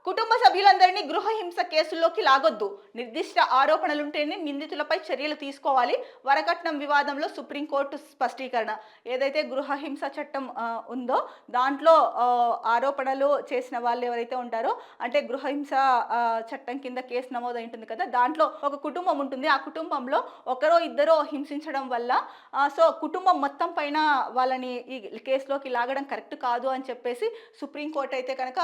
కుటుంబ సభ్యులందరినీ గృహహింస కేసుల్లోకి లాగొద్దు. నిర్దిష్ట ఆరోపణలుంటేనే నిందితులపై చర్యలు తీసుకోవాలి. వరకట్నం వివాదంలో సుప్రీంకోర్టు స్పష్టీకరణ. ఏదైతే గృహహింస చట్టం ఉందో దాంట్లో ఆరోపణలు చేసిన వాళ్ళు ఎవరైతే ఉంటారో అంటే గృహహింస చట్టం కింద కేసు నమోదై ఉంటుంది కదా, దాంట్లో ఒక కుటుంబం ఉంటుంది. ఆ కుటుంబంలో ఒకరో ఇద్దరో హింసించడం వల్ల సో కుటుంబం మొత్తం పైన వాళ్ళని ఈ కేసులోకి లాగడం కరెక్ట్ కాదు అని చెప్పేసి సుప్రీంకోర్టు అయితే కనుక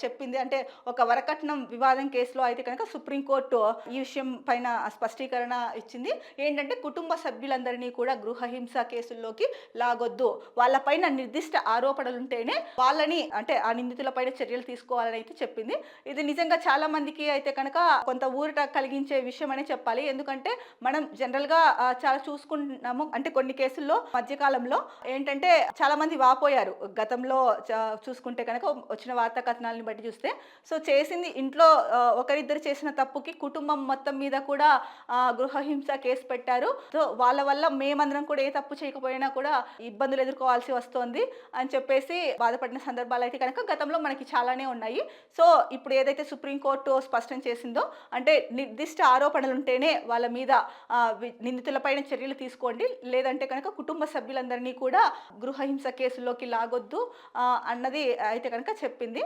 చెప్పింది. అంటే ఒక వరకట్నం వివాదం కేసులో అయితే కనుక సుప్రీంకోర్టు ఈ విషయం పైన స్పష్టీకరణ ఇచ్చింది. ఏంటంటే కుటుంబ సభ్యులందరినీ కూడా గృహహింస కేసుల్లోకి లాగొద్దు. వాళ్ళపైన నిర్దిష్ట ఆరోపణలు ఉంటేనే వాళ్ళని అంటే ఆ నిందితులపైన చర్యలు తీసుకోవాలని అయితే చెప్పింది. ఇది నిజంగా చాలా మందికి అయితే కనుక కొంత ఊరట కలిగించే విషయం అనే చెప్పాలి. ఎందుకంటే మనం జనరల్గా చాలా చూసుకుంటున్నాము. అంటే కొన్ని కేసుల్లో మధ్యకాలంలో ఏంటంటే చాలా మంది వాపోయారు. గతంలో చూసుకుంటే కనుక వచ్చిన వార్తా కథనాలను బట్టి చూస్తే సో చేసింది ఇంట్లో ఒకరిద్దరు చేసిన తప్పుకి కుటుంబం మొత్తం మీద కూడా గృహహింస కేసు పెట్టారు. సో వాళ్ళ వల్ల మేమందరం కూడా ఏ తప్పు చేయకపోయినా కూడా ఇబ్బందులు ఎదుర్కోవాల్సి వస్తోంది అని చెప్పేసి బాధపడిన సందర్భాలు అయితే కనుక గతంలో మనకి చాలానే ఉన్నాయి. సో ఇప్పుడు ఏదైతే సుప్రీంకోర్టు స్పష్టం చేసిందో అంటే నిర్దిష్ట ఆరోపణలు ఉంటేనే వాళ్ళ మీద నిందితులపైన చర్యలు తీసుకోండి, లేదంటే కనుక కుటుంబ సభ్యులందరినీ కూడా గృహహింస కేసుల్లోకి లాగొద్దు అన్నది అయితే కనుక చెప్పింది.